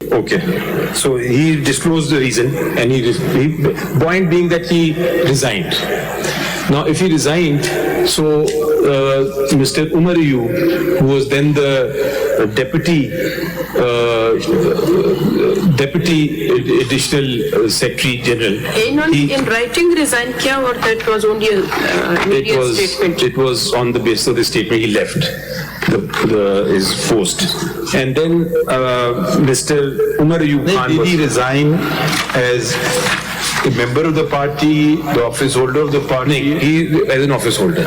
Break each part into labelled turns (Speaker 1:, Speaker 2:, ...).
Speaker 1: Okay, so he disclosed the reason, and point being that he resigned. Now, if he resigned, so Mr. Umariyu, who was then the deputy additional secretary general,
Speaker 2: in writing resigned kiya, or that was only a media statement?
Speaker 1: It was on the basis of the statement he left his post, and then Mr. Umariyu Khan
Speaker 3: did he resign as a member of the party, the office holder of the party?
Speaker 1: he as an office holder.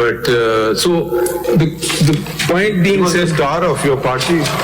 Speaker 1: but so the point being,
Speaker 3: he was the star of your party.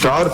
Speaker 3: star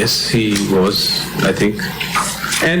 Speaker 1: Yes, he was, I think. And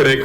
Speaker 3: correct.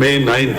Speaker 3: May 9th,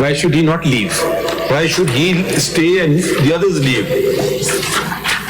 Speaker 1: Why should he not leave?
Speaker 3: Why should he stay and the others leave?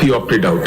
Speaker 1: He opted out.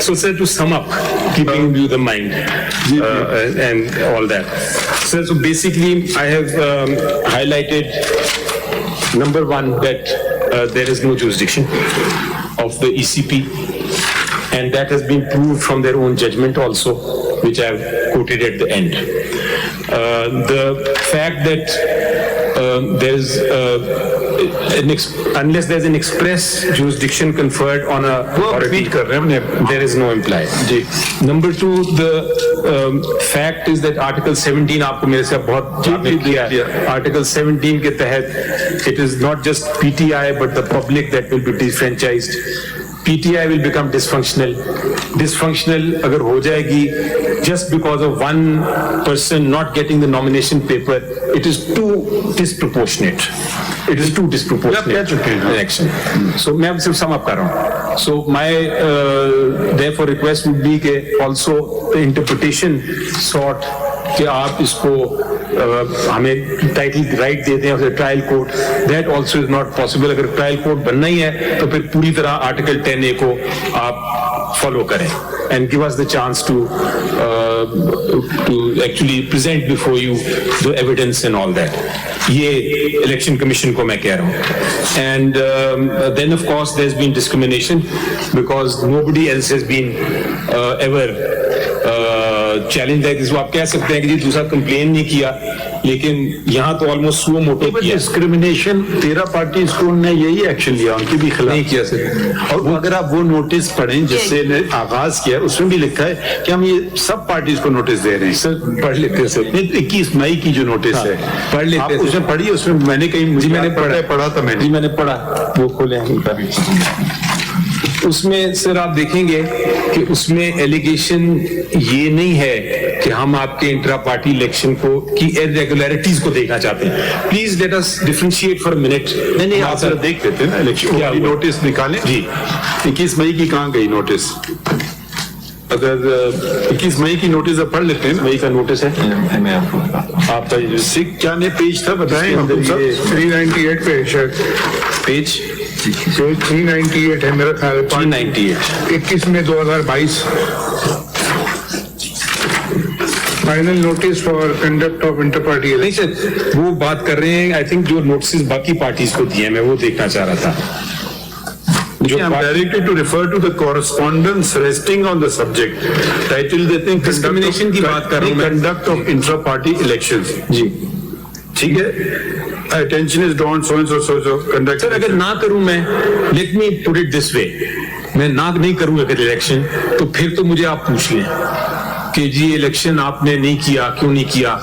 Speaker 1: So sir, to sum up, keeping you the mind and all that. Sir, so basically I have highlighted number one that there is no jurisdiction of the ECP, and that has been proved from their own judgment also, which I have quoted at the end. The fact that there is unless there's an express jurisdiction conferred on a authority,
Speaker 3: کر رہے ہیں ہم
Speaker 1: there is no imply.
Speaker 3: G
Speaker 1: Number two, the fact is that Article 17 آپ کو میرے سے بہت کیا ہے. Article 17 کے تحت it is not just PTI but the public that will be disfranchised. PTI will become dysfunctional. Dysfunctional اگر ہو جائے گی just because of one person not getting the nomination paper, it is too disproportionate. It is too disproportionate election. So میں صرف sum up کر رہا ہوں. So my therefore request would be کہ also the interpretation sought کہ آپ اس کو ہمیں ٹائٹل رائٹ دیتے ہیں trial court, that also is not possible. اگر ٹرائل کورٹ بننا ہی ہے تو پھر پوری طرح آرٹیکل 10A کو آپ فالو کریں and give us the chance to actually present before you the evidence and all that. یہ الیکشن کمیشن کو میں کہہ رہا ہوں. And then of course there's been discrimination because nobody else has been ever challenge ہے. جس کو آپ کہہ سکتے ہیں کہ جی دوسرا کمپلین نہیں کیا, لیکن یہاں تو آلموسٹ سو موٹو کیا.
Speaker 3: ڈسکریمنیشن 13 پارٹیز کو انہوں نے یہی ایکشن لیا, ان کی بھی خلاف
Speaker 1: نہیں کیا سر.
Speaker 3: اور اگر آپ وہ نوٹس پڑھیں جس سے آغاز کیا, اس میں بھی لکھا ہے کہ ہم یہ سب پارٹیز کو نوٹس دے رہے ہیں.
Speaker 1: سر پڑھ لیتے ہیں سر,
Speaker 3: 21 مئی کی جو نوٹس ہے
Speaker 1: پڑھ لیتے ہیں.
Speaker 3: اس میں پڑھی, اس میں میں نے کہیں
Speaker 1: جی میں نے
Speaker 3: پڑھا تھا,
Speaker 1: جی میں نے پڑھا, وہ کھولے ہیں. اس میں سر آپ دیکھیں گے کہ اس میں ایلیگیشن یہ نہیں ہے کہ ہم آپ کے انٹرا پارٹی الیکشن کو کی irregularities کو دیکھنا چاہتے ہیں. Please let us differentiate for minute.
Speaker 3: نہیں آپ ذرا دیکھ لیتے ہیں نا الیکشن نوٹس نکالیں. جی 21 مئی کی کہاں گئی نوٹس؟ اگر 21 مئی کی نوٹس پڑھ لیتے ہیں.
Speaker 1: مئی کا نوٹس ہے آپ کا
Speaker 3: کیا نے پیج تھا بتائیں.
Speaker 4: 398 پہ
Speaker 1: پیج
Speaker 4: 398 ہے میرا خیال ہے.
Speaker 1: 398
Speaker 4: 21 میں 2022 final notice for conduct of inter party.
Speaker 1: نہیں سر وہ بات کر رہے ہیں, آئی تھنک جو نوٹسز باقی پارٹیز کو دیے ہیں میں وہ دیکھنا چاہ رہا تھا.
Speaker 3: I'm directed to refer to the correspondence resting on the subject. Title دیتے ہیں
Speaker 1: Discrimination کی بات کر رہا ہوں میں.
Speaker 3: Conduct of intra-party elections.
Speaker 1: جی
Speaker 3: ٹھیک ہے. Attention is drawn so and so so so conduct.
Speaker 1: سر اگر نہ کروں میں, let me put it this way, میں نہ نہیں کروں اگر الیکشن تو پھر تو مجھے آپ پوچھ لیں کہ جی الیکشن آپ نے نہیں کیا, کیوں نہیں کیا.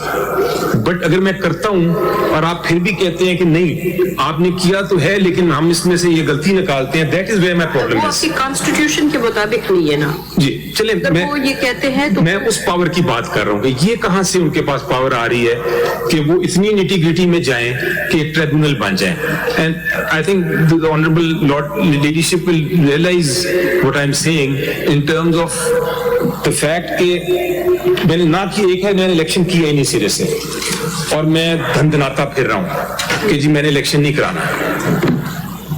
Speaker 1: بٹ اگر میں کرتا ہوں اور آپ پھر بھی کہتے ہیں کہ نہیں آپ نے کیا تو ہے لیکن ہم اس میں سے یہ غلطی نکالتے ہیں, that is where my problem
Speaker 2: وہ
Speaker 1: ہے.
Speaker 2: آپ کی کانسٹیٹیوشن کے مطابق نہیں ہے نا.
Speaker 1: جی چلیں,
Speaker 2: وہ یہ کہتے ہیں تو
Speaker 1: میں اس پاور کی بات کر رہا ہوں کہ یہ کہاں سے ان کے پاس پاور آ رہی ہے کہ وہ اتنی نیٹی گریٹی میں جائیں کہ ایک ٹریبونل بن جائیں. And I think the honorable leadership will realize what I'm saying in terms of the fact کہ میں نے نہ کی, ایک ہے میں نے الیکشن کیا ہی نہیں سرے سے اور میں دھندناتا پھر رہا ہوں کہ جی میں نے الیکشن نہیں کرانا.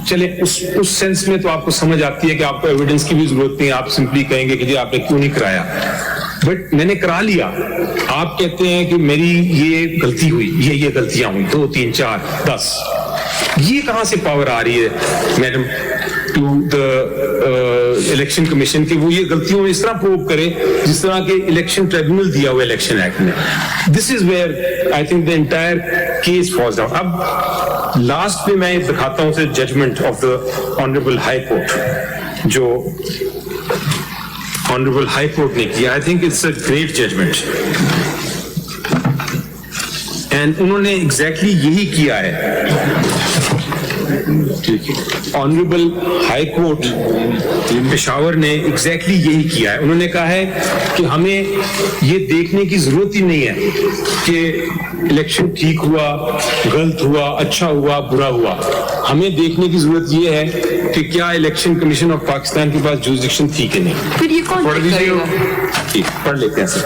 Speaker 1: چلے اس سینس میں تو آپ کو سمجھ آتی ہے کہ آپ کو ایویڈنس کی بھی ضرورت نہیں, آپ سمپلی کہیں گے کہ جی آپ نے کیوں نہیں کرایا. بٹ میں نے کرا لیا. آپ کہتے ہیں کہ میری یہ غلطی ہوئی, یہ غلطیاں ہوئی 2 3 4 10. یہ کہاں سے پاور آ رہی ہے madam to the election commission کہ وہ یہ غلطیوں اس طرح پروو کرے جس طرح کہ الیکشن ٹریبونل دیا ہوا الیکشن ایکٹ میں. This is where I think the entire case falls down. اب لاسٹ میں میں دکھاتا ہوں judgment of the honourable high court جو آنریبل ہائی کورٹ نے کیا. I think it's a great judgment and انہوں نے ایگزیکٹلی یہی کیا ہے. آنریبل ہائی کورٹ پشاور نے ایگزیکٹلی یہی کیا ہے. انہوں نے کہا ہے کہ ہمیں یہ دیکھنے کی ضرورت ہی نہیں ہے کہ الیکشن ٹھیک ہوا, غلط ہوا, اچھا ہوا, برا ہوا. ہمیں دیکھنے کی ضرورت یہ ہے کہ کیا الیکشن کمیشن آف پاکستان کے پاس جوریسڈکشن تھی کہ نہیں.
Speaker 2: پھر یہ کون چیک کرے گا؟
Speaker 1: ٹھیک پڑھ لیتے ہیں سر.